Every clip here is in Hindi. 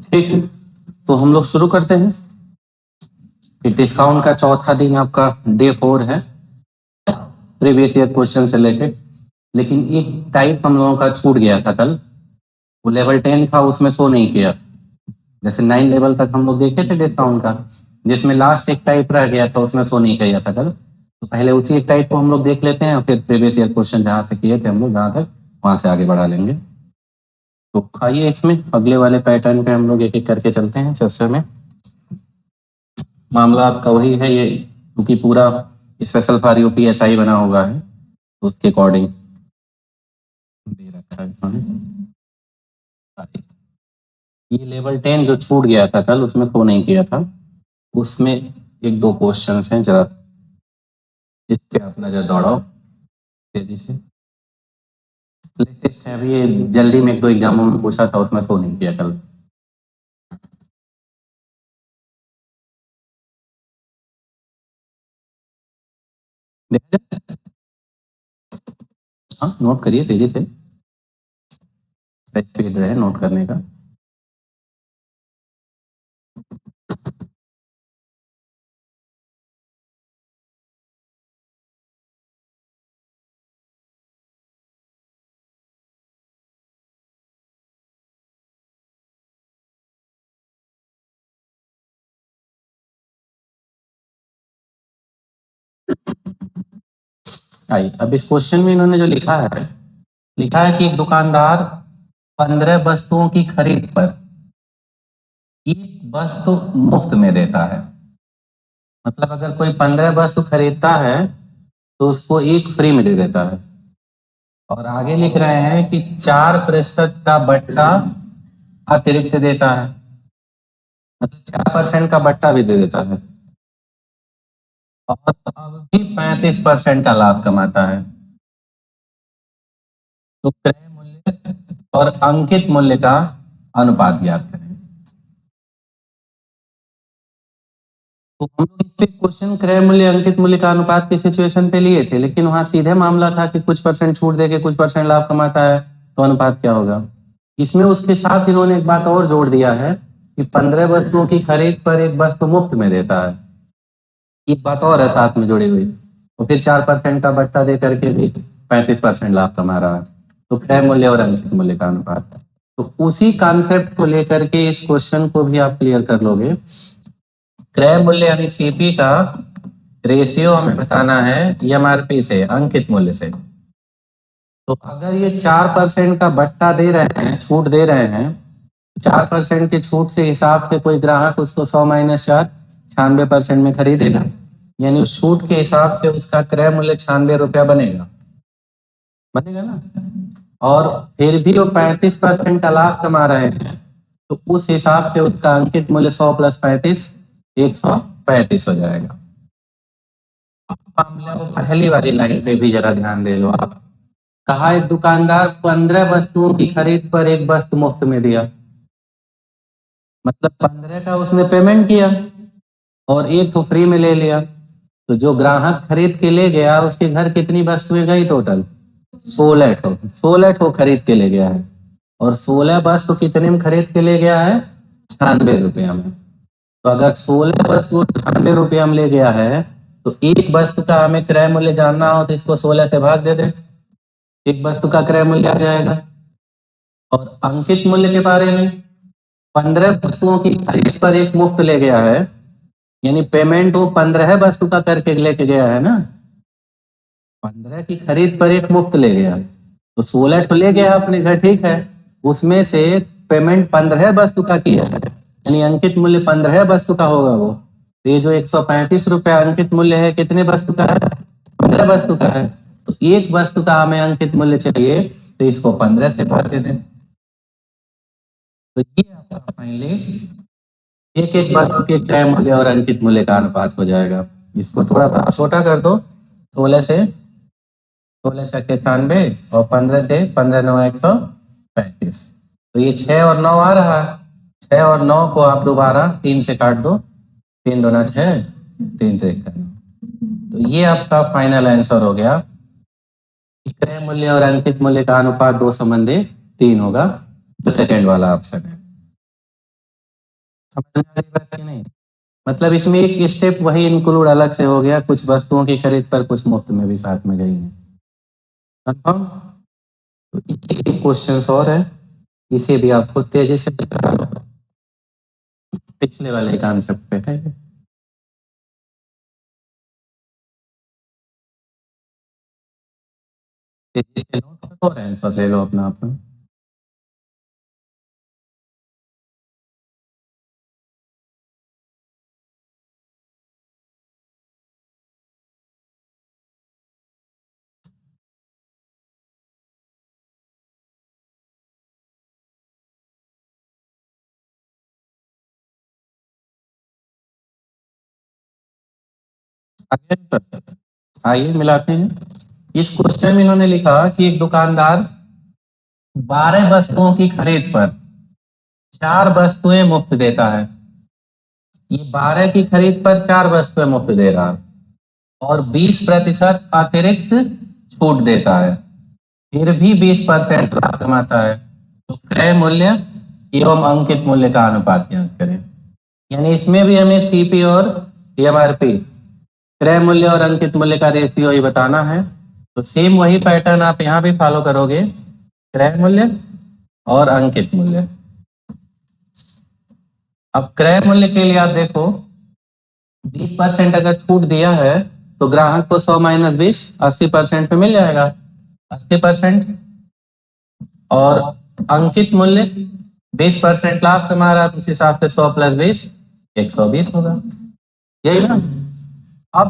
ठीक है, तो हम लोग शुरू करते हैं। डिस्काउंट का चौथा दिन आपका डे 4 है, प्रीवियस ईयर क्वेश्चन से लेके। लेकिन एक टाइप हम लोगों का छूट गया था कल, वो लेवल 10 था, उसमें शो नहीं किया। जैसे 9 लेवल तक हम लोग देखे थे डिस्काउंट का, जिसमें लास्ट एक टाइप रह गया था, उसमें शो नहीं किया था कल। तो पहले उसी एक टाइप को हम लोग देख लेते हैं और फिर प्रीवियस ईयर क्वेश्चन जहाँ से किए थे हम लोग, जहाँ तक वहां से आगे बढ़ा लेंगे। तो आइए इसमें अगले वाले पैटर्न पे हम लोग एक एक करके चलते हैं चर्चा में। मामला आपका वही है ये, क्योंकि पूरा स्पेशल फॉर यूपीएसआई बना हुआ है, तो उसके अकॉर्डिंग दे रखा है इन्होंने। ये लेवल 10 जो छूट गया था कल, उसमें शो नहीं किया था, उसमें एक दो क्वेश्चन हैं, जरा इस पे आप नजर दौड़ाओ तेजी से। लेटेस्ट है अभी, ये जल्दी में एक दो एग्जामों में पूछा था, उसमें शो नहीं किया कल। हाँ, नोट करिए तेजी से, स्पीड रहे नोट करने का। आइए, अब इस क्वेश्चन में इन्होंने जो लिखा है कि एक दुकानदार 15 वस्तुओं की खरीद पर एक वस्तु मुफ्त में देता है। मतलब अगर कोई 15 वस्तु खरीदता है तो उसको एक फ्री में दे देता है। और आगे लिख रहे हैं कि 4% का बट्टा अतिरिक्त देता है, मतलब 4% का बट्टा भी दे देता है, और अब भी 35% का लाभ कमाता है। तो क्रय मूल्य और अंकित मूल्य का अनुपात ज्ञात करें। तो हम लोग इस पे क्वेश्चन क्रय मूल्य अंकित मूल्य का अनुपात की सिचुएशन पे लिए थे, लेकिन वहां सीधे मामला था कि कुछ परसेंट छूट देके कुछ परसेंट लाभ कमाता है, तो अनुपात क्या होगा। इसमें उसके साथ इन्होंने एक बात और जोड़ दिया है कि 15 वस्तुओं की खरीद पर एक वस्तु मुफ्त में देता है। एक बात और है साथ में जुड़ी हुई, तो फिर 4% का बट्टा दे करके भी 35% लाभ कमा रहा है। तो क्रय मूल्य और अंकित मूल्य का अनुपात। तो उसी कॉन्सेप्ट को लेकर के इस क्वेश्चन को भी आप क्लियर कर लोगे। क्रय मूल्य यानी सीपी का रेशियो हमें बताना है एमआरपी से, अंकित मूल्य से। तो अगर ये 4% का बट्टा दे रहे हैं, छूट दे रहे हैं, 4% की छूट से हिसाब से कोई ग्राहक उसको 100 माइनस 4 96% में खरीदेगा, यानी उस छूट के हिसाब से उसका क्रय मूल्य 96 रुपया बनेगा, बनेगा ना। और फिर भी वो 35% का लाभ कमा रहे हैं, तो उस हिसाब से उसका अंकित मूल्य 100 प्लस 35 135 हो जाएगा। मामला वो पहली वाली लाइन पे भी जरा ध्यान दे लो आप। कहा एक दुकानदार 15 वस्तुओं की खरीद पर एक वस्तु मुफ्त में दिया, मतलब 15 का उसने पेमेंट किया और एक तो फ्री में ले लिया। तो जो ग्राहक खरीद के ले गया उसके घर कितनी वस्तुएं गई टोटल, 16 खरीद के ले गया है। और 16 वस्तु कितने में खरीद के ले गया है, 96 रुपया में। तो अगर 16 वस्तु 96 रुपया में ले गया है, तो एक वस्तु का हमें क्रय मूल्य जानना हो तो इसको 16 से भाग दे दे, एक वस्तु का क्रय मूल्य आ जाएगा। और अंकित मूल्य के बारे में, 15 वस्तुओं की खरीद पर एक मुफ्त ले गया है, यानी पेमेंट वो 15 वस्तु का करके लेके गया है ना। 15 की खरीद पर एक मुफ्त ले गया, तो 16 तो ले गया अपने घर, ठीक है, उसमें से पेमेंट 15 वस्तु का किया है, यानी अंकित मूल्य 15 वस्तु का होगा वो। तो ये जो 135 रुपया अंकित मूल्य है, कितने वस्तु का है, 15 वस्तु का है। तो एक वस्तु का हमें अंकित मूल्य चाहिए, तो इसको 15 से भाग दे दें। तो ये आपका फाइनली एक एक वस्तु के क्रय मूल्य और अंकित मूल्य का अनुपात हो जाएगा। इसको थोड़ा सा छोटा कर दो, 16 से 96 और 15 से 15 9 135। तो ये 6 और 9 आ रहा है, 6 और 9 को आप दोबारा 3 से काट दो, 3 दूना 6, 3 से 1। तो ये आपका फाइनल आंसर हो गया क्रय मूल्य और अंकित मूल्य का अनुपात 2:3 होगा, तो सेकंड वाला ऑप्शन है। समझ में आ गई बात कि नहीं? मतलब इसमें एक स्टेप वही इंक्लूड अलग से हो गया, कुछ वस्तुओं की खरीद पर कुछ मुफ्त में भी साथ में गई है। कंफर्म? तो एक क्वेश्चन और है, इसे भी आपको तेजी से पिछले वाले कॉन्सेप्ट पे है। तेजी से नोट करो और आंसर ले लो अपना अपना। आइए मिलाते हैं। इस क्वेश्चन में इन्होंने लिखा कि एक दुकानदार 12 वस्तुओं की खरीद पर 4 वस्तुएं मुफ्त देता है। ये 12 की खरीद पर 4 वस्तुएं मुफ्त दे रहा है और 20% अतिरिक्त छूट देता है, फिर भी 20% लाभ कमाता है। तो क्रय मूल्य एवं अंकित मूल्य का अनुपात ज्ञात करें। यानी इसमें भी हमें सीपी और एमआरपी, क्रय मूल्य और अंकित मूल्य का रेशियो ही बताना है। तो सेम वही पैटर्न आप यहाँ भी फॉलो करोगे, क्रय मूल्य और अंकित मूल्य। अब क्रय मूल्य के लिए आप देखो, 20% अगर छूट दिया है तो ग्राहक को 100 - 20 80% पे मिल जाएगा, 80%। और अंकित मूल्य 20% लाभ कमा रहा, तो उस हिसाब से 100 + 20 120 होगा, यही ना। अब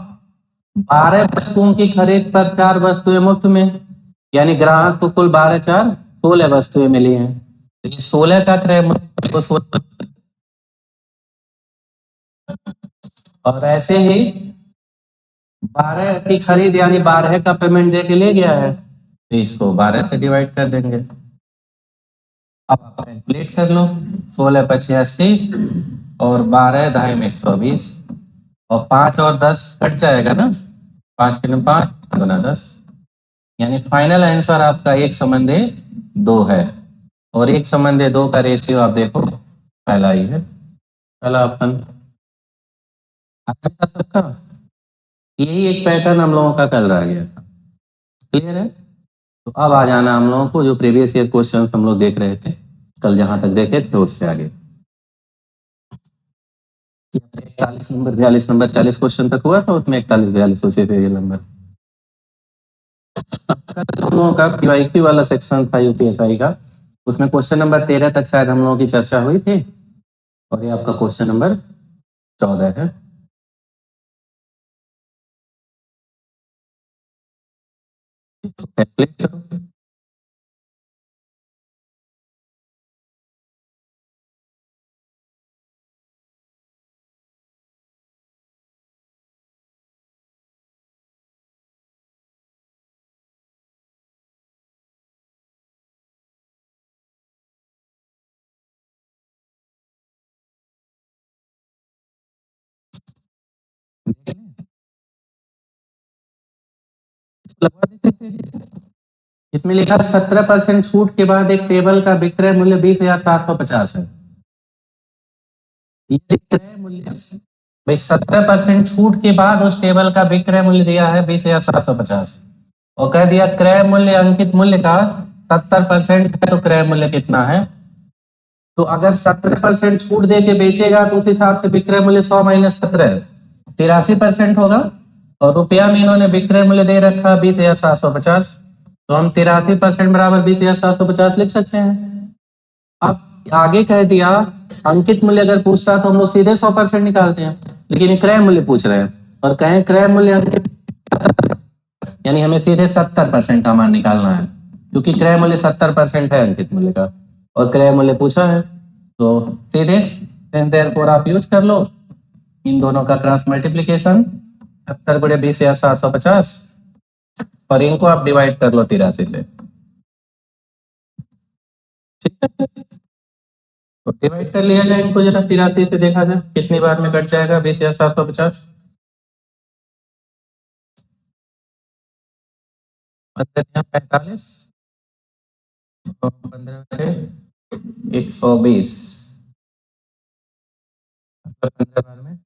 12 वस्तुओं की खरीद पर 4 वस्तुएं मुफ्त में, यानी ग्राहक को कुल 12 × 4 16 वस्तुएं मिली हैं। तो ये 16 का क्रय मूल्य को 16, और ऐसे ही 12 की खरीद यानी 12 का पेमेंट दे के ले गया है, तो इसको 12 से डिवाइड कर देंगे। अब आप कैलकुलेट कर लो, 16 × 5 = 80 और 12 ढाई में 120 और 5 और 10 कट जाएगा ना, 5 के 5 गुना 10, यानी फाइनल आंसर आपका 1:2 है। और 1:2 का रेशियो आप देखो पहला ही है, पहला ऑप्शन सबका। यही एक पैटर्न हम लोगों का कल रह गया था। क्लियर है? तो अब आ जाना हम लोगों को जो प्रीवियस ईयर क्वेश्चन हम लोग देख रहे थे, कल जहां तक देखे थे उससे आगे 41 नंबर 42 नंबर 40 क्वेश्चन तक हुआ था, उसमें 41 42 उसी थे नंबर। हम लोगों का पीवाईक्यू वाला सेक्शन था यूपीएसआई का, उसमें क्वेश्चन नंबर 13 तक शायद हम लोगों की चर्चा हुई थी, और ये आपका क्वेश्चन नंबर 14 है। कैलकुलेट करो। लगवा देते थे। इसमें लिखा 17% छूट के बाद एक टेबल का विक्रय मूल्य 20,750 है। ये विक्रय मूल्य भाई 17% छूट के बाद उस टेबल का विक्रय मूल्य दिया है 20,750, और कह दिया क्रय मूल्य अंकित मूल्य का 70% है, तो क्रय मूल्य कितना है। तो अगर 17% छूट दे के बेचेगा तो उस हिसाब से विक्रय मूल्य 100 - 17 83% होगा, और रुपया में इन्होंने विक्रय मूल्य दे रखा 20,750, तो हम 83% बराबर 20,750 लिख सकते हैं। अब आगे कह दिया अंकित मूल्य अगर पूछता तो हम लोग सीधे 100% निकालते हैं, लेकिन ये क्रय मूल्य पूछ रहे हैं और कहें क्रय मूल्य अंकित, यानी हमें सीधे 70% का मान निकालना है, क्योंकि क्रय मूल्य 70% है अंकित मूल्य का और क्रय मूल्य पूछा है। तो सीधे देयरफॉर आप यूज कर लो इन दोनों का क्रॉस मल्टीप्लीकेशन, 70 × 20,750, और इनको आप डिवाइड कर लो 83 से। ठीक है, तो डिवाइड कर लिया जाए इनको जरा 83 से, देखा जाए कितनी बार में कट जाएगा 20,750। 15 45 और 15/120 15 बार में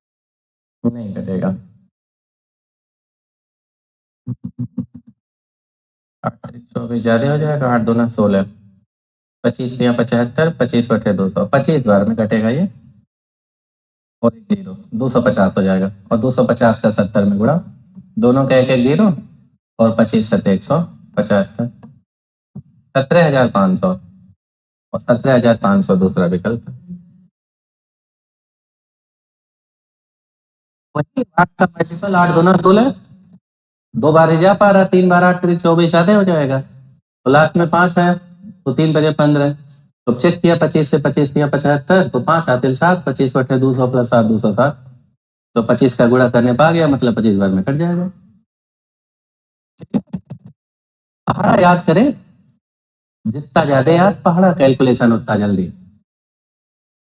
नहीं कटेगा। 8×24 ज्यादा हो जाएगा, 8×2 = 16, 25×75, 25/200, 25 बार में कटेगा ये। और एक जीरो, 250 हो जाएगा, और 250 का 70 में गुणा, दोनों का एक एक जीरो, और 25×7 = 175, 17,500, और 17,500 दूसरा विकल्प। वही 8 का मल्टीपल, 8×2 = 16, 2 बार ही जा पा रहा, 3 बार 8×24 ज्यादा हो जाएगा, तो लास्ट में 5 है, तो 3×5 = 15। तो चेक किया, 25 से 25 दिया 75, तो 5 हासिल 7, 25/200 + 7 207, तो 25 का गुणा करने पा गया, मतलब 25 बार में कट जाएगा। पहाड़ा याद करें, जितना ज्यादा याद पहाड़ा, कैलकुलेशन उतना जल्दी।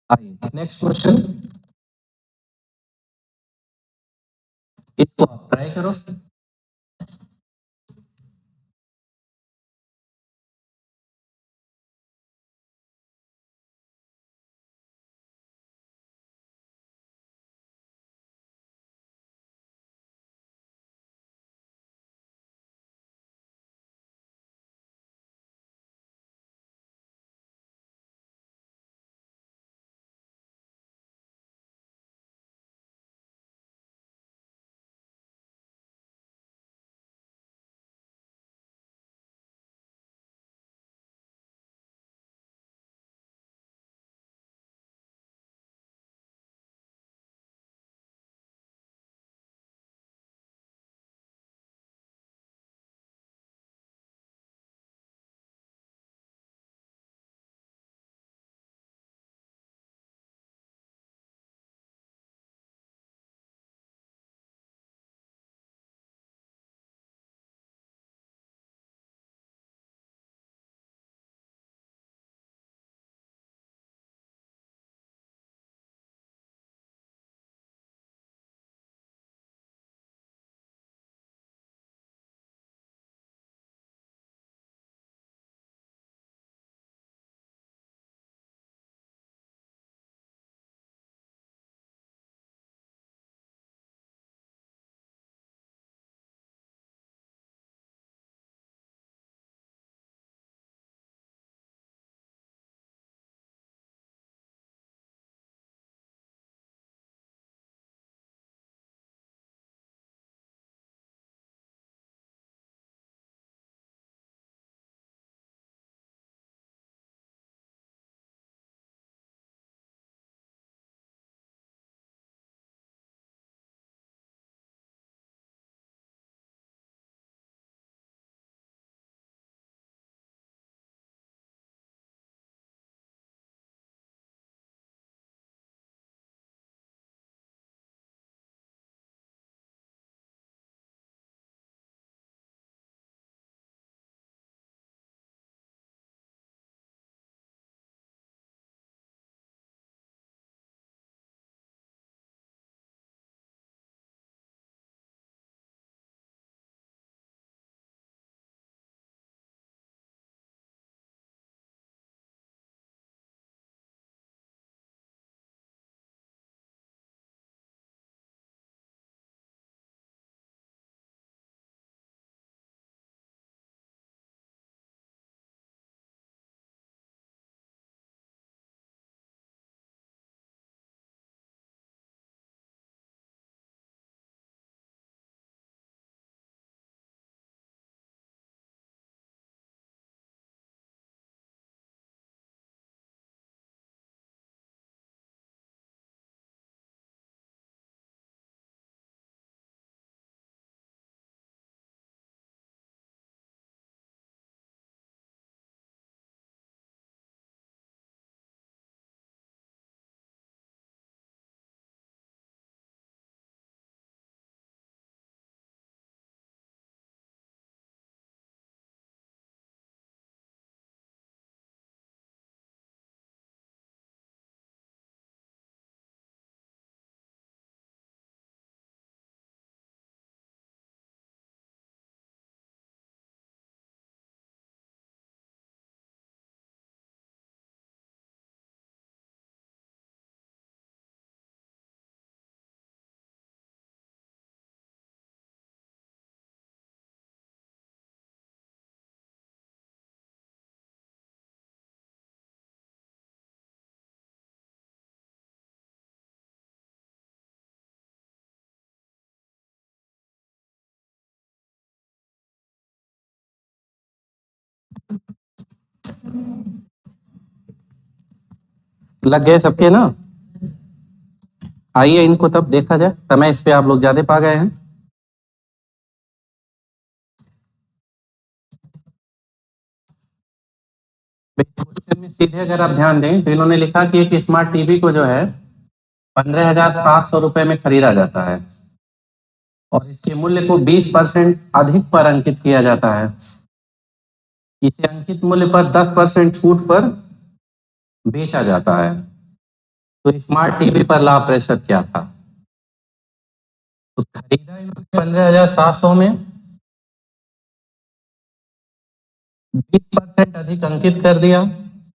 आइए नेक्स्ट क्वेश्चन, इसको आप ट्राई करो। लग गए सबके ना? आइए इनको तब देखा जाए, समय इस पे आप लोग ज्यादा पा गए हैं। क्वेश्चन में सीधे अगर आप ध्यान दें तो इन्होंने लिखा कि एक स्मार्ट टीवी को जो है 15,700 रुपए में खरीदा जाता है और इसके मूल्य को 20% अधिक पर अंकित किया जाता है। इसे अंकित मूल्य पर 10% छूट पर बेचा जाता है। तो स्मार्ट टीवी पर लाभ प्रतिशत क्या था? तो खरीदा इन्होंने 15,700 में, 20% अधिक अंकित कर दिया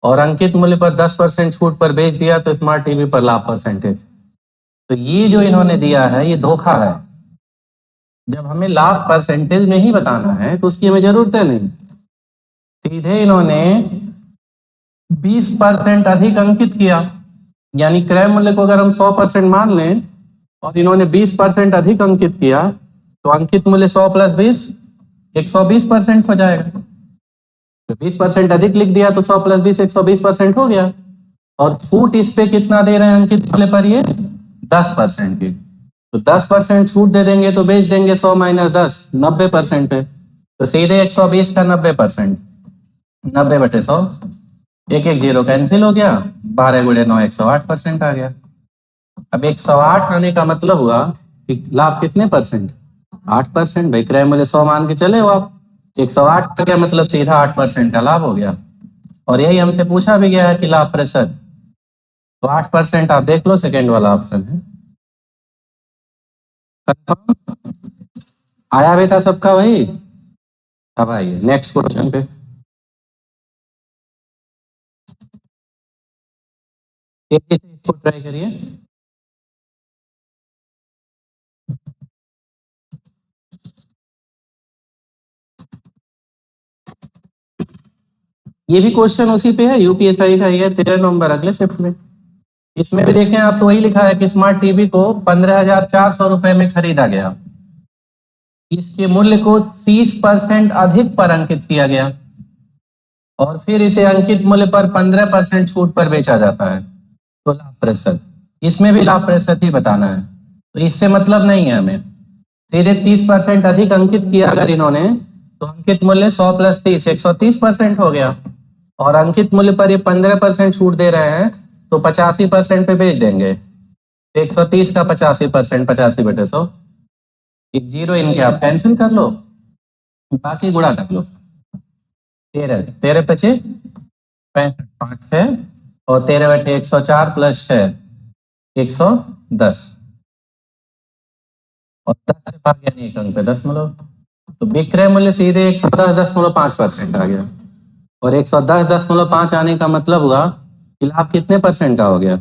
और अंकित मूल्य पर 10% छूट पर बेच दिया, तो स्मार्ट टीवी पर लाभ परसेंटेज। तो ये जो इन्होंने दिया है ये धोखा है। जब हमें लाभ परसेंटेज में ही बताना है तो उसकी हमें जरूरत है नहीं, सीधे इन्होंने 20% अधिक अंकित किया। यानी क्रय मूल्य को अगर हम 100% मान लें और इन्होंने 20% अधिक अंकित किया तो अंकित मूल्य 100 + 20 120% हो जाएगा। तो 20% अधिक लिख दिया तो 100 + 20 120% हो गया। और छूट इस पे कितना दे रहे हैं अंकित मूल्य पर? ये 10% की। तो 10% छूट दे देंगे तो बेच देंगे 100 - 10 90% पे। तो सीधे 120 का 90%, 90/100, एक एक जीरो कैंसिल हो गया, 12 × 9 108% आ गया। अब 108 आने का मतलब हुआ कि लाभ कितने परसेंट? 8%। भाई क्रय मूल्य 100 मान के चले हो आप, 108 का क्या मतलब? सीधा 8% का लाभ हो गया। और यही हमसे पूछा भी गया है कि लाभ प्रतिशत, तो 8% आप देख लो, सेकेंड वाला ऑप्शन है। आया भी था सबका भाई? अब आइए नेक्स्ट क्वेश्चन पे। तेजी से इसको ट्राई करिए। ये भी क्वेश्चन उसी पे है, यूपीएसआई का ही है, 13 नवंबर अगले शिफ्ट में। इसमें भी देखें आप तो वही लिखा है कि स्मार्ट टीवी को 15,400 रुपए में खरीदा गया, इसके मूल्य को 30% अधिक पर अंकित किया गया और फिर इसे अंकित मूल्य पर 15% छूट पर बेचा जाता है। तो लाभ प्रतिशत, इसमें भी लाभ प्रतिशत ही बताना है। तो इससे मतलब नहीं है हमें, सीधे 30% अधिक अंकित किया अगर इन्होंने तो अंकित मूल्य 100 + 30 130% हो गया और अंकित मूल्य पर ये 15% छूट दे रहे हैं तो 85% पे बेच देंगे। 130 का 85%, 85/100, एक जीरो इनके आप कैंसिल कर लो, बाकी गुणा कर लो। 13 13 × 5 65, 5 6 और 13/104 + 6 110 और 10 से भाग यानी एक अंक पे दशमलव। तो विक्रय मूल्य सीधे 110.5% आ गया और 110.5 आने का मतलब हुआ कि लाभ कितने परसेंट का हो गया?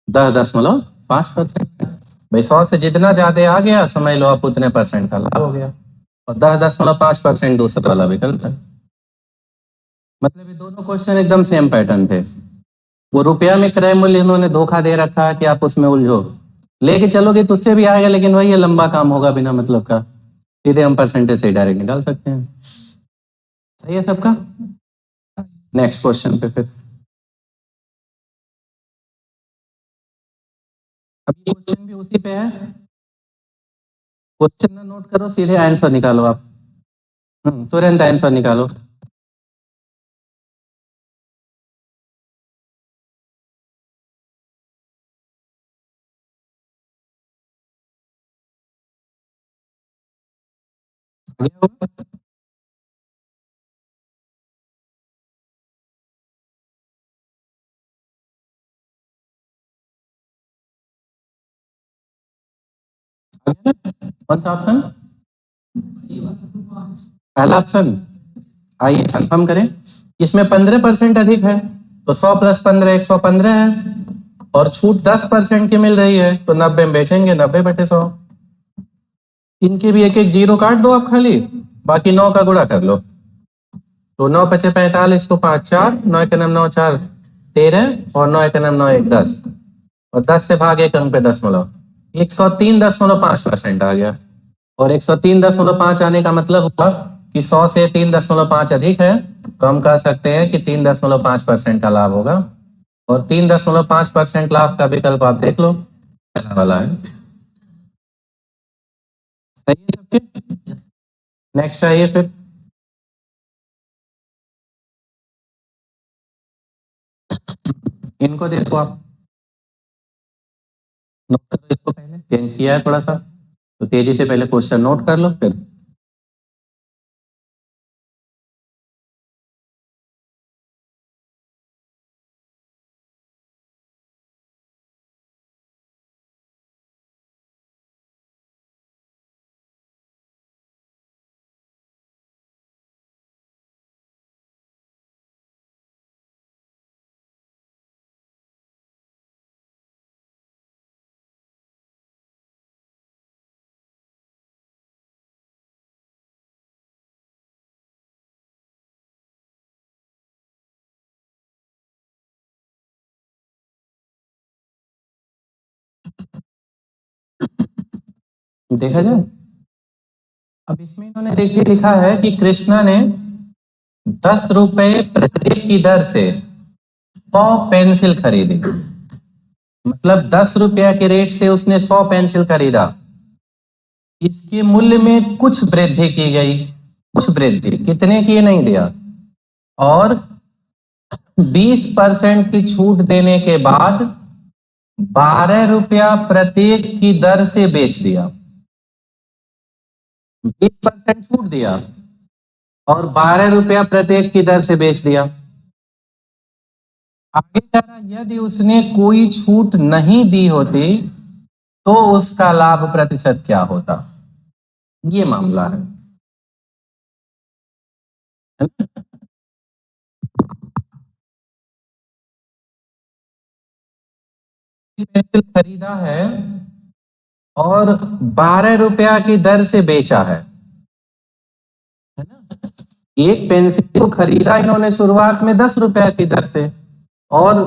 10.5%। भाई 100 से जितना ज्यादा आ गया समझ लो आप उतने परसेंट का लाभ हो गया। और 10.5% दूसरा वाला विकल्प है। मतलब ये दोनों क्वेश्चन एकदम सेम पैटर्न थे। वो रुपया में क्रय मूल्य इन्होंने धोखा दे रखा है कि आप उसमें उलझो, लेके चलोगे तो उससे भी आएगा, लेकिन वही ये लंबा काम होगा बिना मतलब का। सीधे हम परसेंटेज से डायरेक्ट निकाल सकते हैं। सही है सबका? नेक्स्ट क्वेश्चन पे फिर। अब क्वेश्चन भी उसी पे है, क्वेश्चन ना नोट करो, सीधे आंसर निकालो आप। तुरंत आंसर निकालो। कौन सा ऑप्शन? पहला ऑप्शन। आइए कंफर्म करें। इसमें 15% अधिक है तो 100 + 15 115 है और छूट 10% की मिल रही है तो 90 में बेचेंगे, 90/100। इनके भी एक एक जीरो काट दो आप खाली, बाकी 9 का गुणा कर लो। तो 9 × 5 = 45 को 5 4 9 × 9 4 13 और 9 × 9 1 10 और 10 से भाग एक अंक पे दशमलव, 103.5% आ गया। और 103.5 आने का मतलब हुआ कि 100 से 3.5 अधिक है तो हम कह सकते हैं कि 3.5% का लाभ होगा, और 3.5% लाभ का विकल्प आप देख लो, पहला वाला है। सही है सबके? नेक्स्ट आइए फिर। इनको देखो आप, नोट करो इसको, पहले चेंज किया है थोड़ा सा, तो तेजी से पहले क्वेश्चन नोट कर लो फिर। देखा जाए, अब इसमें इन्होंने देखिए लिखा है कि कृष्णा ने 10 रुपए प्रत्येक की दर से 100 पेंसिल खरीदी। मतलब 10 रुपया के रेट से उसने 100 पेंसिल खरीदा। इसके मूल्य में कुछ वृद्धि की गई, कुछ वृद्धि कितने की नहीं दिया, और 20% की छूट देने के बाद 12 रुपया प्रत्येक की दर से बेच दिया। 20% छूट दिया और 12 रुपया प्रत्येक की दर से बेच दिया। आगे कह रहा, यदि उसने कोई छूट नहीं दी होती तो उसका लाभ प्रतिशत क्या होता। ये मामला है ना? पेंसिल खरीदा है और 12 रुपया की दर से बेचा है ना? एक पेंसिल को खरीदा इन्होंने शुरुआत में 10 रुपया की दर से, और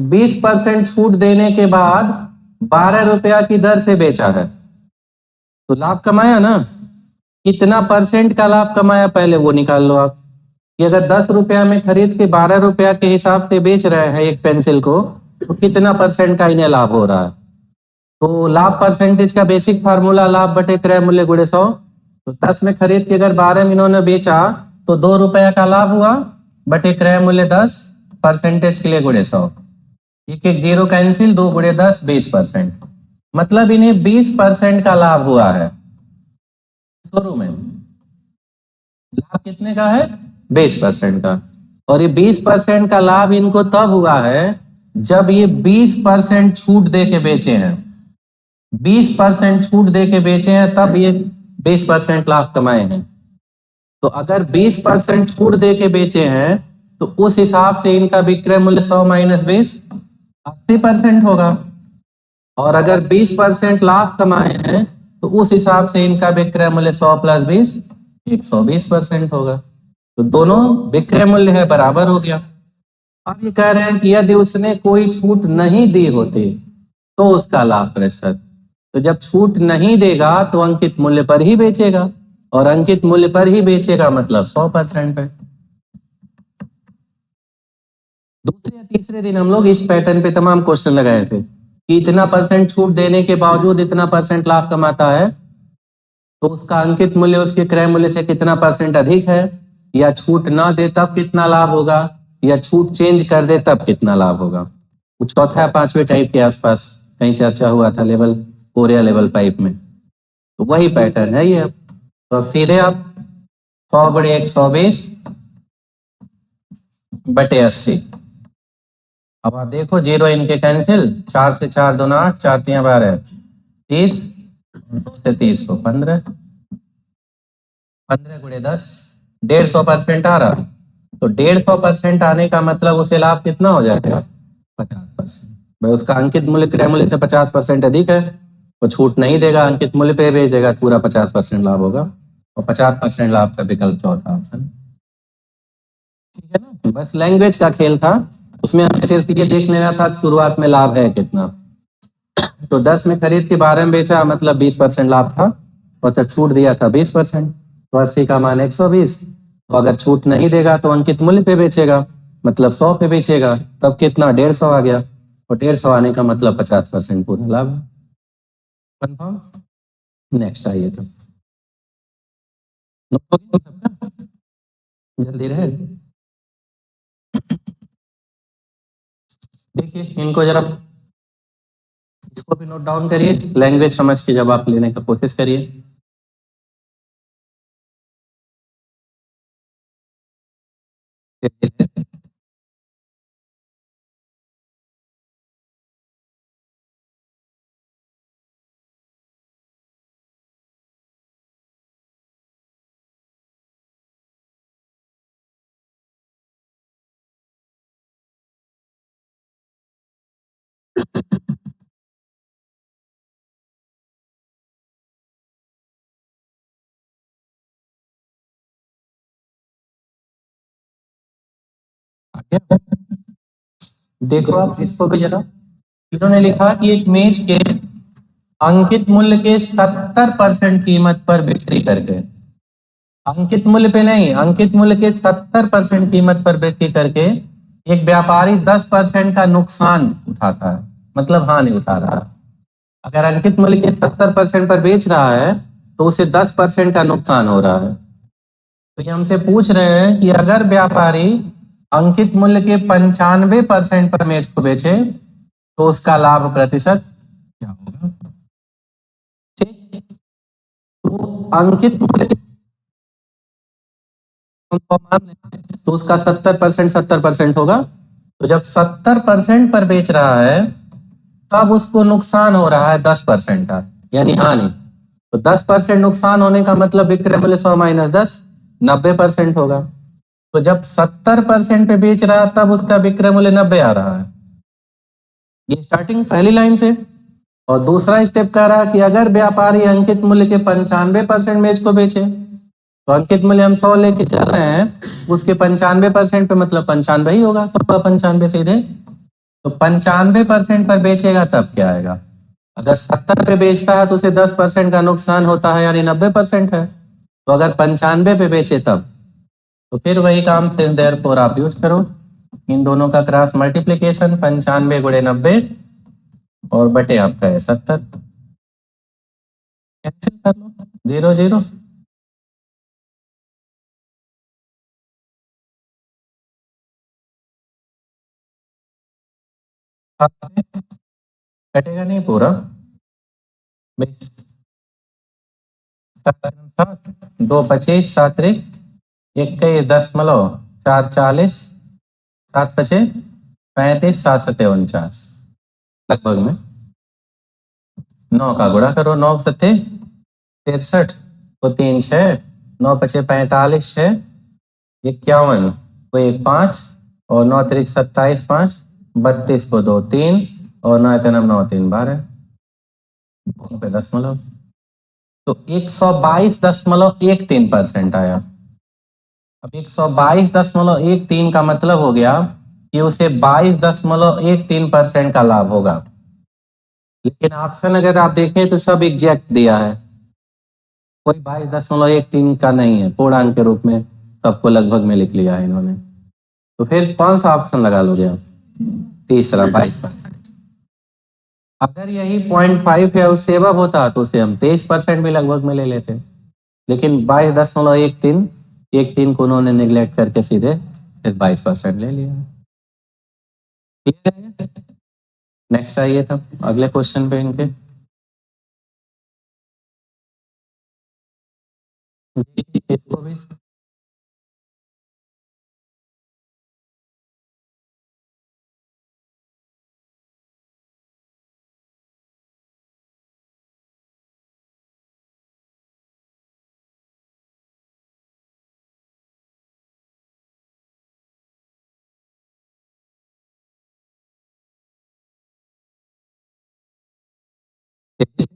20% छूट देने के बाद 12 रुपया की दर से बेचा है, तो लाभ कमाया ना। कितना परसेंट का लाभ कमाया पहले वो निकाल लो आप, कि अगर 10 रुपया में खरीद के 12 रुपया के हिसाब से बेच रहे हैं एक पेंसिल को, तो कितना परसेंट का इन्हें लाभ हो रहा है। तो लाभ परसेंटेज का बेसिक फार्मूला लाभ बटे क्रय मूल्य गुणे 100। तो 10 में खरीद के अगर 12 में इन्होंने बेचा तो 2 रुपया का लाभ हुआ, बटे क्रय मूल्य 10 परसेंटेज के लिए गुणे 100। एक एक जीरो कैंसिल, 2 गुणे 10 20%। मतलब इन्हें 20% का लाभ हुआ है शुरू में। लाभ कितने का है? 20% का। और ये 20% का लाभ इनको तब हुआ है जब ये 20% छूट दे के बेचे हैं। 20% छूट दे के बेचे हैं तब ये 20% लाभ कमाए हैं। तो अगर 20% छूट दे के बेचे हैं तो उस हिसाब से इनका विक्रय मूल्य 100 माइनस 20 80% होगा। और अगर 20% लाभ कमाए हैं तो उस हिसाब से इनका विक्रय मूल्य 100 प्लस 20 120% होगा। तो दोनों विक्रय मूल्य है बराबर हो गया। अब ये कह रहे हैं कि यदि उसने कोई छूट नहीं दी होती तो उसका लाभ प्रतिशत। तो जब छूट नहीं देगा तो अंकित मूल्य पर ही बेचेगा, और अंकित मूल्य पर ही बेचेगा मतलब 100% है। दूसरे या तीसरे दिन हम लोग इस पैटर्न पे तमाम क्वेश्चन लगाए थे कि इतना परसेंट छूट देने के बावजूद इतना परसेंट लाभ कमाता है, तो उसका अंकित मूल्य उसके क्रय मूल्य से कितना परसेंट अधिक है, या छूट ना दे तब कितना लाभ होगा, या छूट चेंज कर दे तब कितना लाभ होगा। वो चौथा या पांचवें टाइप के आसपास कहीं चर्चा हुआ था लेवल 4 या लेवल 5 में। तो वही पैटर्न है ये। तो अब सीधे आप 100 गुणे 120 बटे 80। अब आप देखो जीरो इनके कैंसिल, 4 से 4 2 8, 4 3 12 30, 2 से 30 को 15, 15 गुणे 10 150% आ रहा। तो 150% आने का मतलब उसे लाभ कितना हो जाएगा? 50%। भाई उसका अंकित मूल्य क्रय मूल्य से 50% अधिक है, वो छूट नहीं देगा, अंकित मूल्य पे बेच देगा, पूरा 50% लाभ होगा। और 50% लाभ का विकल्प चौथा ऑप्शन। ठीक है ना, बस लैंग्वेज का खेल था। उसमें हमें सिर्फ ये देख लेना था शुरुआत में लाभ है कितना। तो 10 में खरीद के 12 में बेचा मतलब 20% लाभ था, और जब छूट दिया था 20%, तो 80 का मान 120, तो अगर छूट नहीं देगा तो अंकित मूल्य पे बेचेगा, मतलब 100 पे बेचेगा, तब कितना 150 आ गया, और 150 आने का मतलब 50% पूरा लाभ। कंफर्म। नेक्स्ट आइए तो जल्दी रहे। देखिए इनको जरा, इसको भी नोट डाउन करिए, लैंग्वेज समझ के जवाब लेने का कोशिश करिए। देखो आप इसको भी जरा, इन्होंने लिखा कि एक मेज के अंकित मूल्य के 70% कीमत पर बिक्री करके, अंकित मूल्य पे नहीं, अंकित मूल्य के 70% कीमत पर बिक्री करके एक व्यापारी 10% का नुकसान उठाता है, मतलब हानि उठा रहा है। अगर अंकित मूल्य के 70% पर बेच रहा है तो उसे 10% का नुकसान हो रहा है। तो ये हमसे पूछ रहे हैं कि अगर व्यापारी अंकित मूल्य के 95% पर मेज को बेचे तो उसका लाभ प्रतिशत क्या होगा। ठीक, तो अंकित मूल्य तो उसका 70% 70% होगा। तो जब 70% पर बेच रहा है तब उसको नुकसान हो रहा है 10% का, यानी हानि। तो 10% नुकसान होने का मतलब विक्रय मूल्य 100 माइनस 10 90% होगा। तो जब 70% पे बेच रहा है तब उसका विक्रय मूल्य 90 आ रहा है। ये स्टार्टिंग पहली लाइन से। और दूसरा स्टेप कह रहा है कि अगर व्यापारी अंकित मूल्य के 95% मेज को बेचे, तो अंकित मूल्य हम 100 लेके चल रहे हैं, उसके 95% पे मतलब 95 ही होगा, 100 का 95 सीधे। तो 95% पर बेचेगा तब क्या आएगा। अगर 70 पे बेचता है तो उसे 10% का नुकसान होता है, यानी 90% है। तो अगर 95 पे बेचे तब, तो फिर वही काम से देयरफॉर आप यूज करो, इन दोनों का क्रॉस मल्टीप्लीकेशन 95 गुणे 90 और बटे आपका है 70, कैंसिल कर लो, 0 0। कटेगा नहीं पूरा, 2 25 7 2 25 7 1 4 40 7 5 35 7 7 49 लगभग में। 9 का गुणा करो, 9 सत्ते 63 को 3 6, 9 पचे 45 6 51 को 1 5 और 9 त्रिक 27 5 32 को 2 3 और 9 का 9 3 12 पे दशमलव, तो 122.13% आया। अब 122.13 का मतलब हो गया कि उसे 22.13% का लाभ होगा। लेकिन ऑप्शन अगर आप देखें तो सब एग्जैक्ट दिया है, कोई 22.13 का नहीं है, पूर्णांक के रूप में सबको लगभग में लिख लिया है इन्होंने। तो फिर कौन सा ऑप्शन लगा लोगे आप, तीसरा 22%। अगर यही 0.5 या उससे अब होता तो उसे हम 23% भी लगभग में ले लेते, लेकिन 22.13 एक तीन को उन्होंने निगलेक्ट करके सीधे सिर्फ 22% ले लिया। नेक्स्ट आइए तब अगले क्वेश्चन पे इनके। इसको भी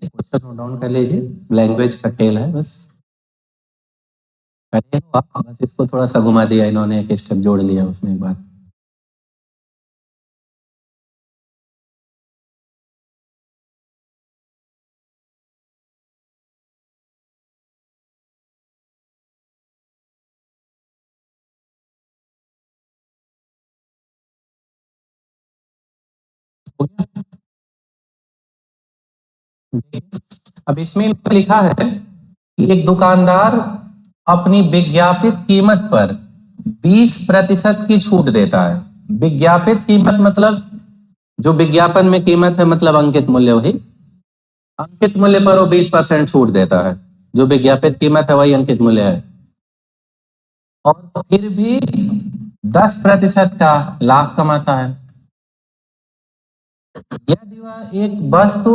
क्वेश्चन नोट डाउन कर लीजिए, लैंग्वेज का खेल है बस। बस इसको थोड़ा सा घुमा दिया इन्होंने, एक स्टेप जोड़ लिया उसमें एक बार। अब इसमें लिखा है कि एक दुकानदार अपनी विज्ञापित कीमत पर 20% की छूट देता है। विज्ञापित कीमत मतलब जो विज्ञापन में कीमत है, मतलब अंकित मूल्य, वही अंकित मूल्य पर वो 20% छूट देता है। जो विज्ञापित कीमत है वही अंकित मूल्य है, और फिर भी 10% का लाभ कमाता है। यदि वह एक वस्तु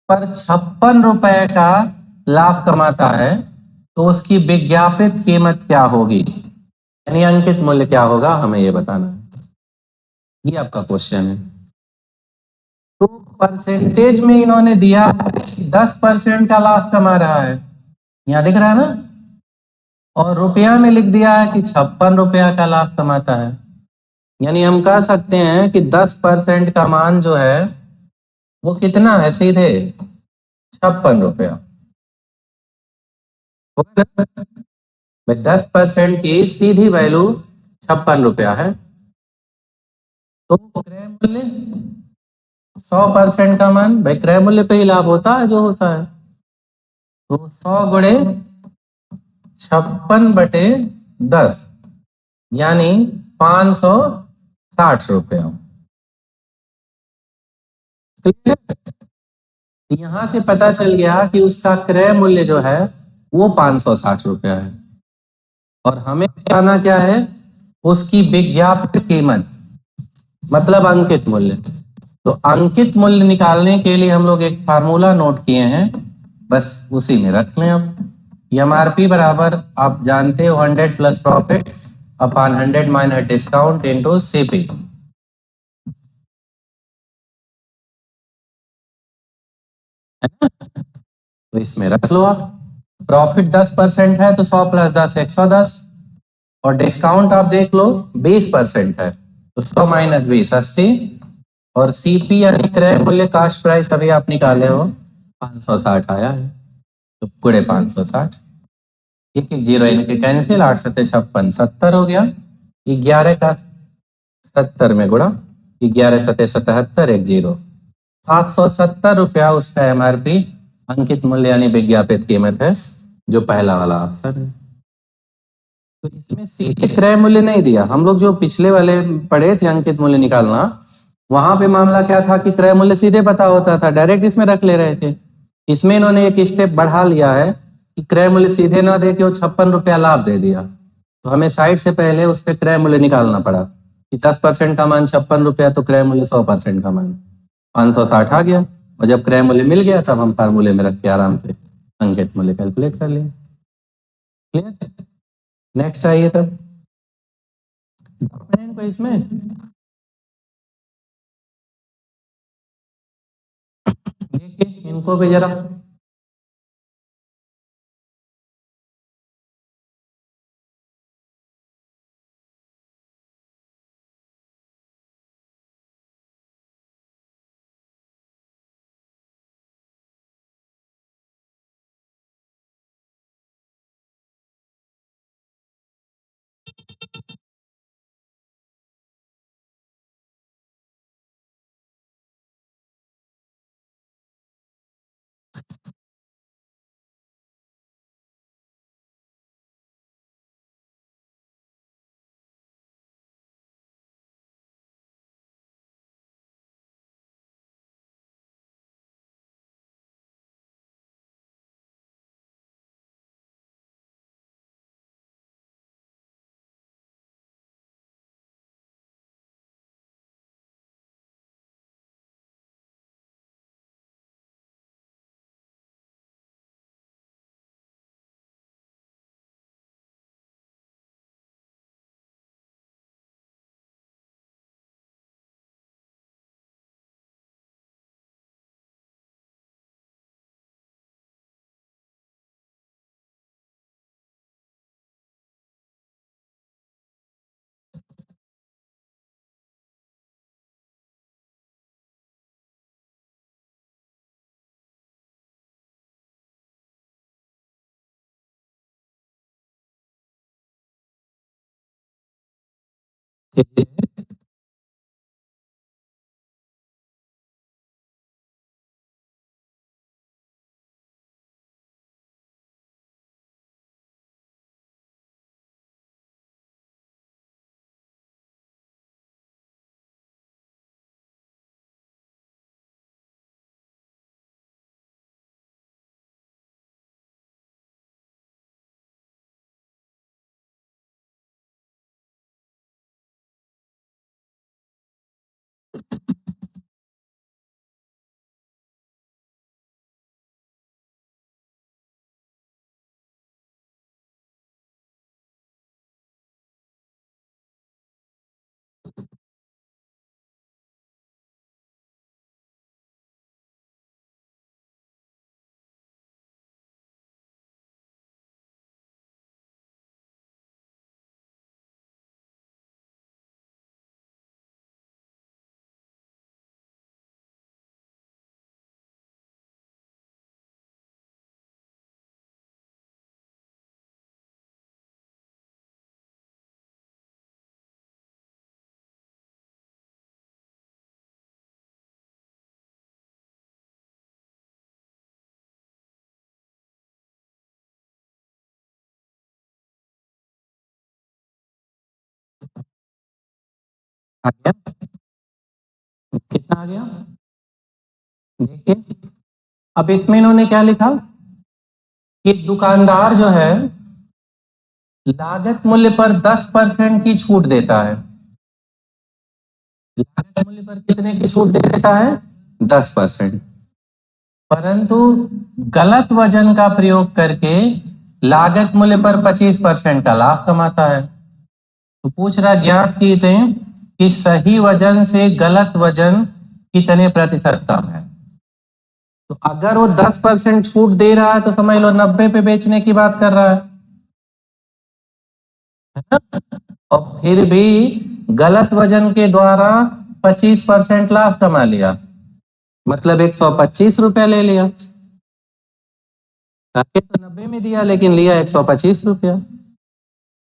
पर 56 रुपए का लाभ कमाता है तो उसकी विज्ञापित कीमत क्या होगी, यानी अंकित मूल्य क्या होगा, हमें ये बताना है। ये आपका क्वेश्चन है। तो परसेंटेज में इन्होंने दिया 10% का लाभ कमा रहा है, यहां दिख रहा है ना, और रुपया में लिख दिया है कि 56 रुपया का लाभ कमाता है। यानी हम कह सकते हैं कि 10% का मान जो है वो कितना है, सीधे 56 रुपया। 10% की सीधी वैल्यू 56 रुपया है। तो क्रय मूल्य 100% का मान, भाई क्रय मूल्य पे ही लाभ होता है जो होता है, तो 100 × 56/10 यानी 560 रुपया। यहां से पता चल गया कि उसका क्रय मूल्य जो है वो 560 रुपया है, और हमें बताना क्या है, उसकी विज्ञापित कीमत मतलब अंकित मूल्य। तो अंकित मूल्य निकालने के लिए हम लोग एक फार्मूला नोट किए हैं, बस उसी में रख लें। अब एमआरपी बराबर आप जानते हो 100 plus profit upon 100 minus discount into CP. तो इसमें रख लो आप, प्रॉफिट 10% है तो 100 प्लस 10 110, और डिस्काउंट आप देख लो 20% है तो 100 माइनस 20 80, और सीपी यानी क्रय मूल्य कास्ट प्राइस अभी आप निकाले हो 560 आया है, तो पूरे 560, एक एक जीरो इनके कैंसिल, 8 × 7 = 56, 70 हो गया। 11 का 70 में गुणा, 11 × 7 = 77, एक जीरो, 770 रुपया उसका एमआरपी अंकित मूल्य यानी विज्ञापित कीमत है, जो पहला वाला ऑप्शन है। तो इसमें सीधे क्रय मूल्य नहीं दिया, हम लोग जो पिछले वाले पढ़े थे अंकित मूल्य निकालना, वहां पे मामला क्या था कि क्रय मूल्य सीधे पता होता था, डायरेक्ट इसमें रख ले रहे थे। इसमें इन्होंने एक स्टेप बढ़ा लिया है कि क्रय मूल्य सीधे ना दे के वो 56 रुपया लाभ दे दिया, तो हमें साइड से पहले उस पर क्रय मूल्य निकालना पड़ा कि 10% का मान 56 रुपया, तो क्रय मूल्य 100% का मान 560 आ गया, और जब क्रय मूल्य मिल गया तब हम फार्मूले में रख के आराम से अंकित मूल्य कैलकुलेट कर लिए। क्लियर? नेक्स्ट आइए तब को इसमें देखिए इनको भी जरा, आ गया? कितना आ गया देखिए। अब इसमें इन्होंने क्या लिखा कि दुकानदार जो है लागत मूल्य पर 10% की छूट देता है। लागत मूल्य पर कितने की छूट दे देता है? 10%। परंतु गलत वजन का प्रयोग करके लागत मूल्य पर 25% का लाभ कमाता है। तो पूछ रहा ज्ञात कीजिए कि सही वजन से गलत वजन कितने प्रतिशत कम है। तो अगर वो 10% छूट दे रहा है तो समझ लो 90 पे बेचने की बात कर रहा है ना? और फिर भी गलत वजन के द्वारा 25% लाभ कमा लिया, मतलब 125 रुपया ले लिया। ताकि तो 90 में दिया लेकिन लिया 125 रुपया।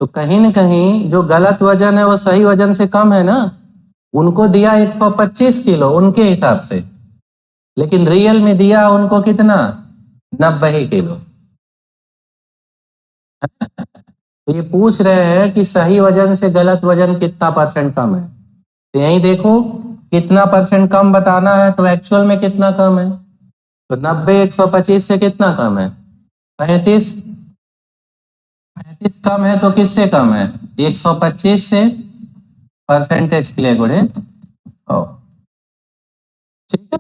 तो कहीं ना कहीं जो गलत वजन है वो सही वजन से कम है ना, उनको दिया 125 किलो उनके हिसाब से, लेकिन रियल में दिया उनको कितना? 90 किलो। तो ये पूछ रहे हैं कि सही वजन से गलत वजन कितना परसेंट कम है। तो यही देखो कितना परसेंट कम बताना है, तो एक्चुअल में कितना कम है? तो 90 125 से कितना कम है? 35। 35 कम है तो किससे कम है? 125 से, परसेंटेज के लिए गुणे 100। ठीक है,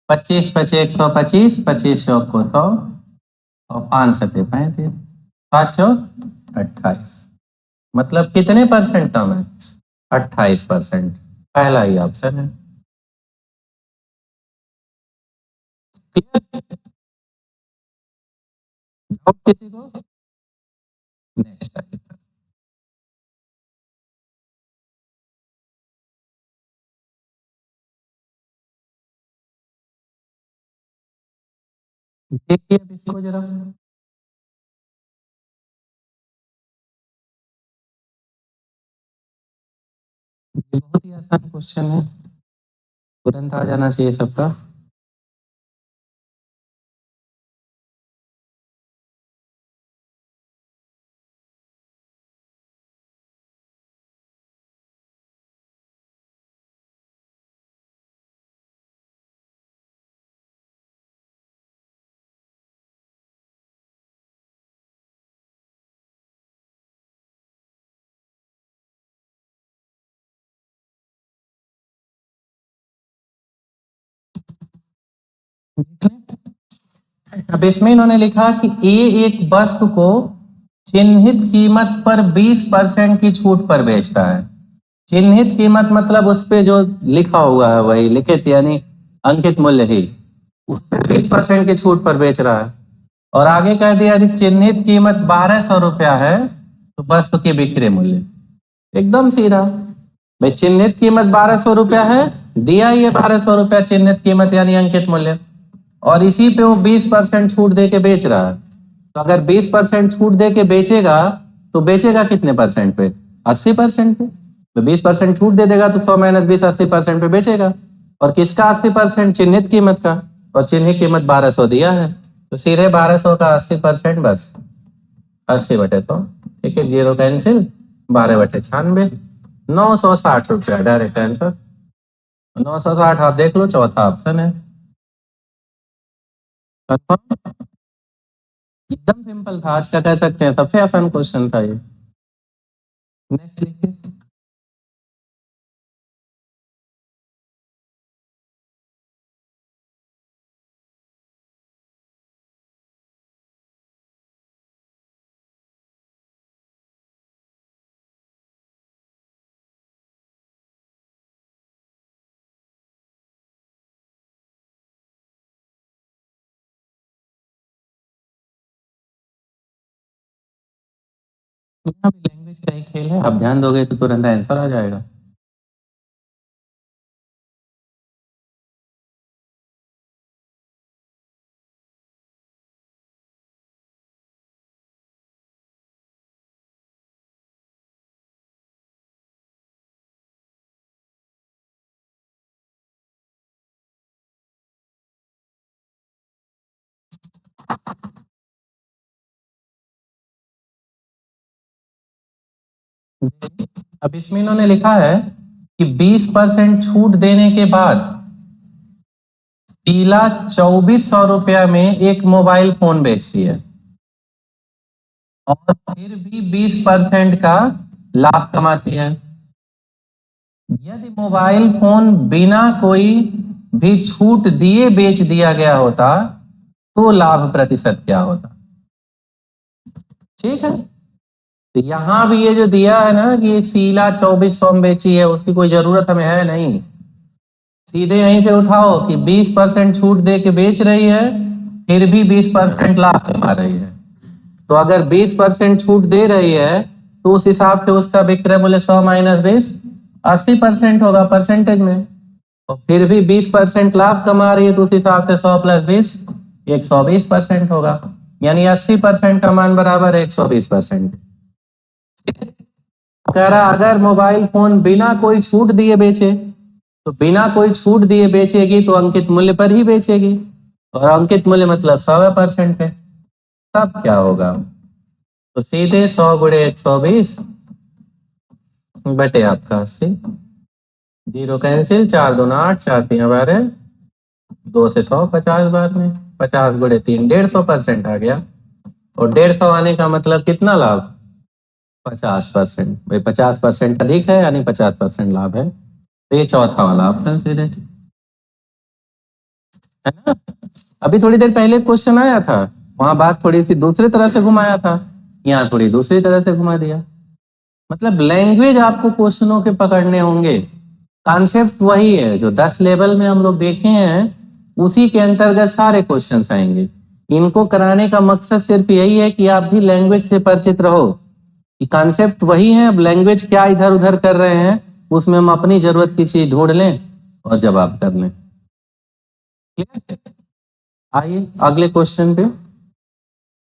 25 25 125, 25 को 100 और 5 सते 35, 5 28। मतलब कितने परसेंट कम है? 28%। पहला ही ऑप्शन है। क्लियर? डाउट किसी को? नेक्स्ट देखिए अब इसको जरा, ये बहुत ही आसान क्वेश्चन है, तुरंत आ जाना चाहिए सबका। अब इसमें इन्होंने लिखा कि ए एक वस्तु को चिन्हित कीमत पर 20% की छूट पर बेचता है। चिन्हित कीमत मतलब उस पे जो लिखा हुआ है वही लिखित, यानी अंकित मूल्य ही, उस पर 20% की छूट पर बेच रहा है। और आगे कह दिया कि चिन्हित कीमत 1200 रुपया है तो वस्तु की बिक्री मूल्य। एकदम सीधा भाई, चिन्हित कीमत 1200 रुपया है, दिया ये 1200 रुपया चिन्हित कीमत यानी अंकित मूल्य, और इसी पे वो 20% छूट दे के बेच रहा है। तो अगर 20% छूट दे के बेचेगा तो बेचेगा कितने परसेंट पे? 80% पे। तो 20% छूट दे देगा तो 100 माइनस 20 80% पे बेचेगा। और किसका 80%? चिन्हित कीमत का। और चिन्हित कीमत 1200 दिया है तो सीधे 1200 का 80%, बस 80/100। ठीक है, जीरो कैंसिल, 12/96, 960 रुपया डायरेक्ट आंसर। 960 आप देख लो, चौथा ऑप्शन है। कंफर्म? एकदम सिंपल था, आज का कह सकते हैं सबसे आसान क्वेश्चन था ये। नेक्स्ट देखिए। लैंग्वेज का ही खेल है, आप ध्यान दोगे तो तुरंत आंसर आ जाएगा। अब इसमें इन्होंने लिखा है कि 20% छूट देने के बाद शीला 2400 रुपया में एक मोबाइल फोन बेचती है और फिर भी 20% का लाभ कमाती है। यदि मोबाइल फोन बिना कोई भी छूट दिए बेच दिया गया होता तो लाभ प्रतिशत क्या होता? ठीक है, तो यहां भी ये जो दिया है ना कि शीला 2400 में बेची है, उसकी कोई जरूरत हमें है नहीं। सीधे यहीं से उठाओ कि 20% छूट दे के बेच रही है, फिर भी 20% लाभ कमा रही है। तो अगर 20% छूट दे रही है तो उस हिसाब से उसका विक्रय मूल्य 100 माइनस 20 80% होगा परसेंटेज में। और फिर भी 20% लाभ कमा रही है तो उस हिसाब से 100 प्लस 20 120% होगा। यानी 80% का मान बराबर है 120%। कह रहा अगर मोबाइल फोन बिना कोई छूट दिए बेचे तो बिना कोई छूट दिए बेचेगी तो अंकित मूल्य पर ही बेचेगी, और अंकित मूल्य मतलब 100% पे। तब क्या होगा? तो सीधे 100 गुणे 120 बटे आपका 80, 0 कैंसिल, 4 दूना 8, 4 3 12, 2 से 100 50 बार में, 50 गुणे 3 150% आ गया। और 150 आने का मतलब कितना लाभ? 50%। भाई 50% अधिक है यानी 50% लाभ है। तो ये चौथा वाला ऑप्शन सीधे है ना। अभी थोड़ी देर पहले क्वेश्चन आया था, वहां बात थोड़ी सी दूसरी तरह से घुमाया था, यहाँ थोड़ी दूसरी तरह से घुमा दिया। मतलब लैंग्वेज आपको क्वेश्चनों के पकड़ने होंगे, कॉन्सेप्ट वही है जो 10 लेवल में हम लोग देखे हैं, उसी के अंतर्गत सारे क्वेश्चंस आएंगे। इनको कराने का मकसद सिर्फ यही है कि आप भी लैंग्वेज से परिचित रहो, कि कॉन्सेप्ट वही है, अब लैंग्वेज क्या इधर उधर कर रहे हैं उसमें हम अपनी जरूरत की चीज ढूंढ लें और जवाब कर लें। आइए अगले क्वेश्चन पे।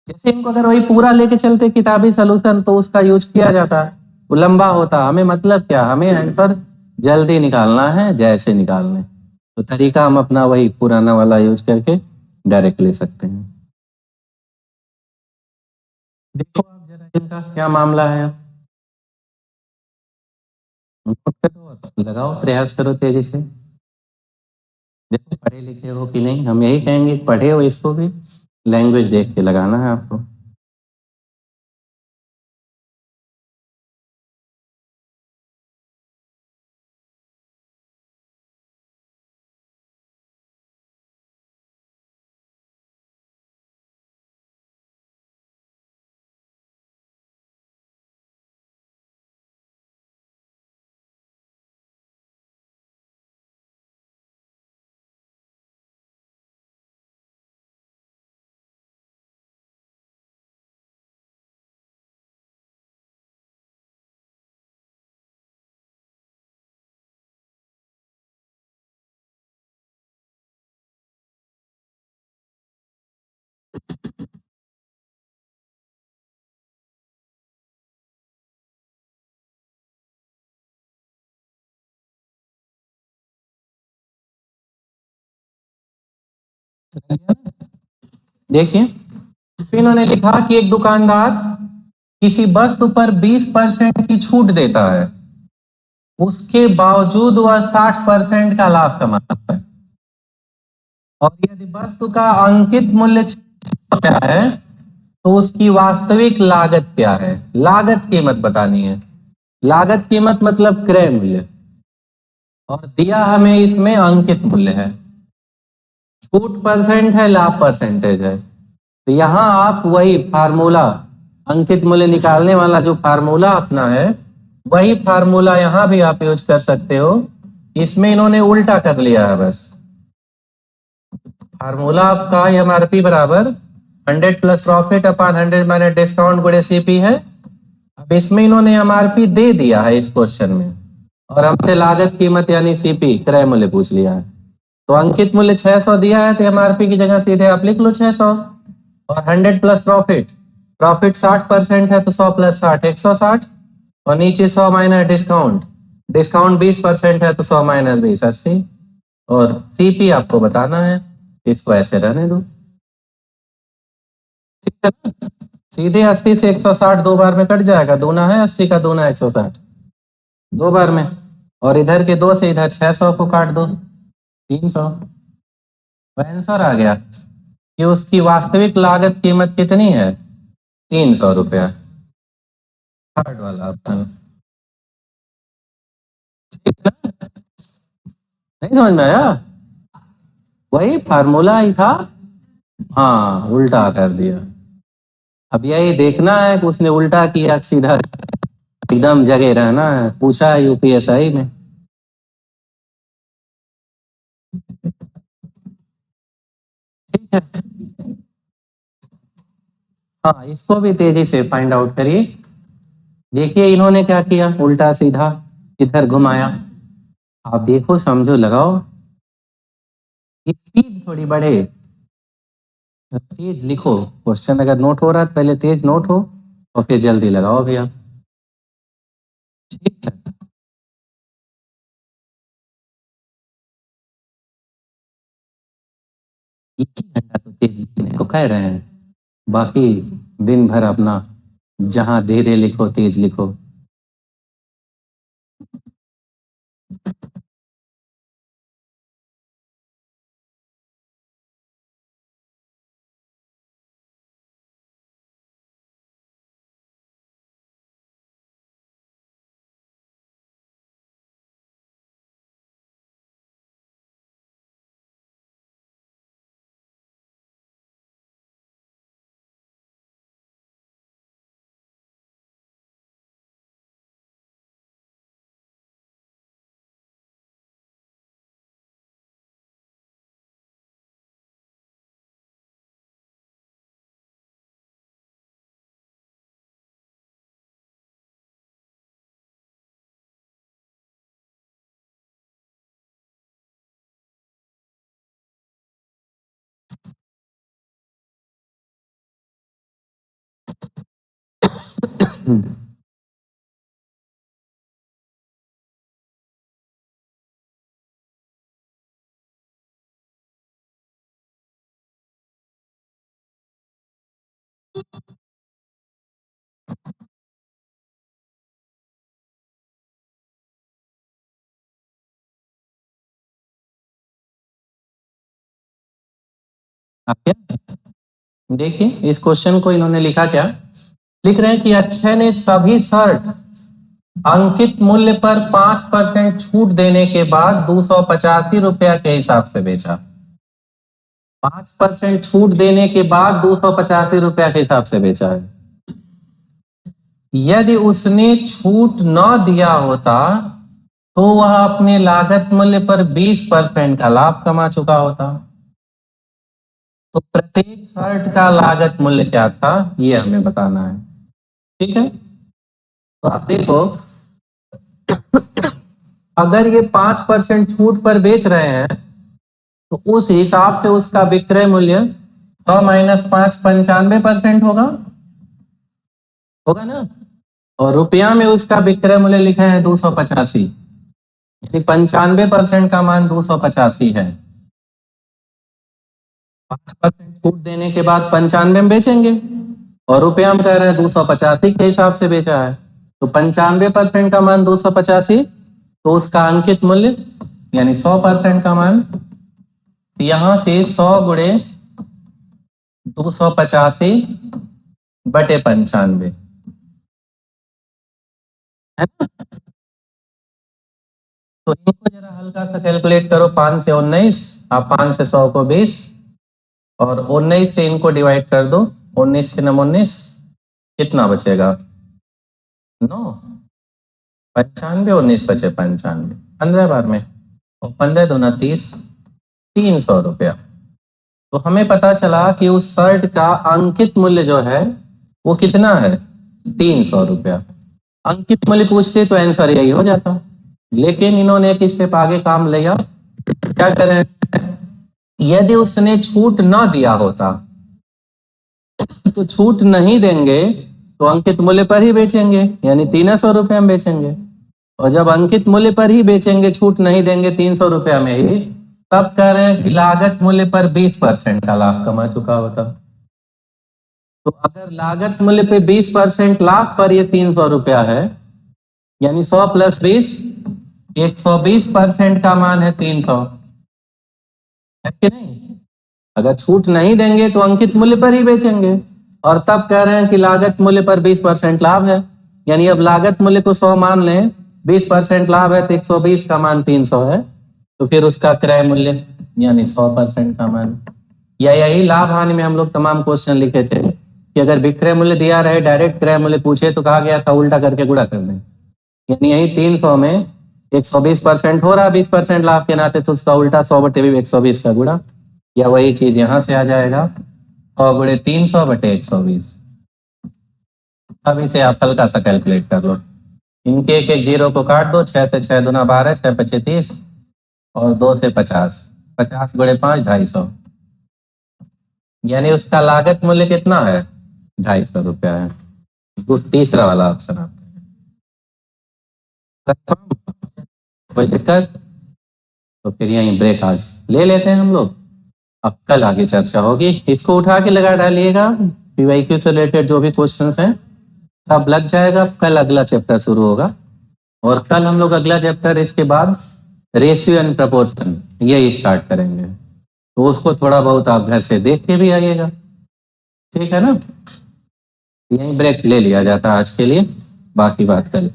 जैसे इनको अगर वही पूरा लेके चलते किताबी सलूशन तो उसका यूज किया जाता, वो लंबा होता। हमें मतलब क्या, हमें आंसर जल्दी निकालना है, जैसे निकालने, तो तरीका हम अपना वही पुराना वाला यूज करके डायरेक्ट ले सकते हैं। देखो आप जरा इनका क्या मामला है, नोट करो और लगाओ, प्रयास करो तेजी से। देखो पढ़े लिखे हो कि नहीं, हम यही कहेंगे पढ़े हो, इसको भी लैंग्वेज देख के लगाना है आपको। देखिए इन्होंने लिखा कि एक दुकानदार किसी वस्तु पर 20% की छूट देता है, उसके बावजूद वह 60% का लाभ कमाता है। और यदि वस्तु का अंकित मूल्य 600 क्या है तो उसकी वास्तविक लागत क्या है? लागत कीमत बतानी है। लागत कीमत मतलब क्रय मूल्य, और दिया हमें इसमें अंकित मूल्य है। छूट परसेंट है, लाभ परसेंटेज है। तो यहाँ आप वही फार्मूला, अंकित मूल्य निकालने वाला जो फार्मूला अपना है, वही फार्मूला यहाँ भी आप यूज कर सकते हो। इसमें इन्होंने उल्टा कर लिया है बस। फार्मूला आपका एमआरपी बराबर 100 plus profit upon 100 minus discount गुणे सीपी है। अब इसमें इन्होंने एमआरपी दे दिया है इस क्वेश्चन में, और हमसे लागत कीमत यानी सीपी क्रय मूल्य पूछ लिया है। तो अंकित मूल्य 600 दिया है तो एमआरपी की जगह सीधे आप लिख लो 600, और 100 प्लस प्रॉफिट, प्रॉफिट 60% है तो 100 प्लस 60 160, और नीचे 100 माइनस डिस्काउंट, डिस्काउंट 20% है तो 100 माइनस 20 80, और सीपी आपको बताना है, इसको ऐसे रहने दो। ठीक है ना, सीधे 80 से 160 दो बार में कट जाएगा, दूना है 80 का दूना 160 दो बार में, और इधर के 2 से इधर 600 को काट दो, 300। तो आंसर आ गया कि उसकी वास्तविक लागत कीमत कितनी है, 300 रुपया। थर्ड वाला ऑप्शन। ठीक है ना? नहीं समझ में आया? वही फार्मूला ही था, हाँ उल्टा कर दिया। अब यही देखना है कि उसने उल्टा किया सीधा, एकदम जगह रहना है। पूछा है यूपीएसआई में। ठीक है, हाँ इसको भी तेजी से फाइंड आउट करिए। देखिए इन्होंने क्या किया, उल्टा सीधा इधर घुमाया। आप देखो समझो लगाओ, स्पीड थोड़ी बढ़े, तेज लिखो। क्वेश्चन अगर नोट हो रहा है तो पहले तेज नोट हो और फिर जल्दी लगाओ भैया। ठीक है, एक ही घंटा तो तेज लिखने को कह रहे हैं, बाकी दिन भर अपना जहां धीरे लिखो तेज लिखो। आप क्या देखिए, इस क्वेश्चन को इन्होंने लिखा क्या, लिख रहे हैं कि अक्षय ने सभी शर्ट अंकित मूल्य पर 5% छूट देने के बाद 285 रुपया के हिसाब से बेचा। 5% छूट देने के बाद 285 रुपया के हिसाब से बेचा है। यदि उसने छूट न दिया होता तो वह अपने लागत मूल्य पर 20% का लाभ कमा चुका होता। तो प्रत्येक शर्ट का लागत मूल्य क्या था, ये हमें बताना है। ठीक है, तो आप देखो, अगर ये 5% छूट पर बेच रहे हैं तो उस हिसाब से उसका विक्रय मूल्य 100 - 5 95% होगा, होगा ना। और रुपया में उसका विक्रय मूल्य लिखा है 285, यानी 95% का मान 285 है। 5% छूट देने के बाद 95 में बेचेंगे, और रुपया में कह रहे हैं 285 के हिसाब से बेचा है, तो 95% का मान 285, तो उसका अंकित मूल्य यानी 100% का मान, यहां से 100 गुणे 285 बटे 95 है ना। तो इनको जरा हल्का सा कैलकुलेट करो, 5 से 19, आप 5 से 100 को 20, और 19 से इनको डिवाइड कर दो, 19 के नम 19, कितना बचेगा 9, 95, 19 बचे 95, 15 बार में, और 15 दूना 30, 300 रुपया। तो हमें पता चला कि उस शर्ट का अंकित मूल्य जो है वो कितना है, 300 रुपया। अंकित मूल्य पूछते तो आंसर यही हो जाता, लेकिन इन्होंने एक स्टेप आगे काम लिया। क्या करें, यदि उसने छूट न दिया होता, तो छूट नहीं देंगे तो अंकित मूल्य पर ही बेचेंगे, यानी 300 रुपये में बेचेंगे। और जब अंकित मूल्य पर ही बेचेंगे, छूट नहीं देंगे 300 रुपया में ही, तब कह रहे हैं कि लागत मूल्य पर 20% का लाभ कमा चुका होता। तो अगर लागत मूल्य पे 20% लाभ पर ये 300 रुपया है, यानी 100 + 20 120% का मान है 300, है कि नहीं? अगर छूट नहीं देंगे तो अंकित मूल्य पर ही बेचेंगे, और तब कह रहे हैं कि लागत मूल्य पर 20% लाभ है, यानी अब लागत मूल्य को 100 मान लें, 20% लाभ है तो 120 का मान 300 है, तो फिर उसका क्रय मूल्य यानी 100% का मान। या यही लाभ हानि में हम लोग तमाम क्वेश्चन लिखे थे कि अगर विक्रय मूल्य दिया रहे, डायरेक्ट क्रय मूल्य पूछे तो कहा गया था उल्टा करके गुणा कर दें, यानी यही 300 में 120% हो रहा, 20% लाभ के नाते, तो उसका उल्टा 100/120 का गुणा, या वही चीज यहाँ से आ जाएगा 100/300/120। अब इसे आप हल्का सा कैलकुलेट कर लो, इनके एक एक जीरो को काट दो, 6 से 6 दूना 12, 6 पचे 30 और 2 से 50, 50 गुणे 5 250, यानी उसका लागत मूल्य कितना है? 250 रुपया है। तो तीसरा वाला ऑप्शन आपका, कोई दिक्कत? तो फिर यहीं ब्रेक आज ले लेते हैं हम लोग, अब कल आगे चर्चा होगी। इसको उठा के लगा डालिएगा, पीवाईक्यू से रिलेटेड जो भी क्वेश्चंस हैं सब लग जाएगा। कल अगला चैप्टर शुरू होगा, और कल हम लोग अगला चैप्टर इसके बाद रेशियो एंड प्रपोर्शन ये स्टार्ट करेंगे, तो उसको थोड़ा बहुत आप घर से देख के भी आइएगा, ठीक है ना? यहीं ब्रेक ले लिया जाता है आज के लिए, बाकी बात कल।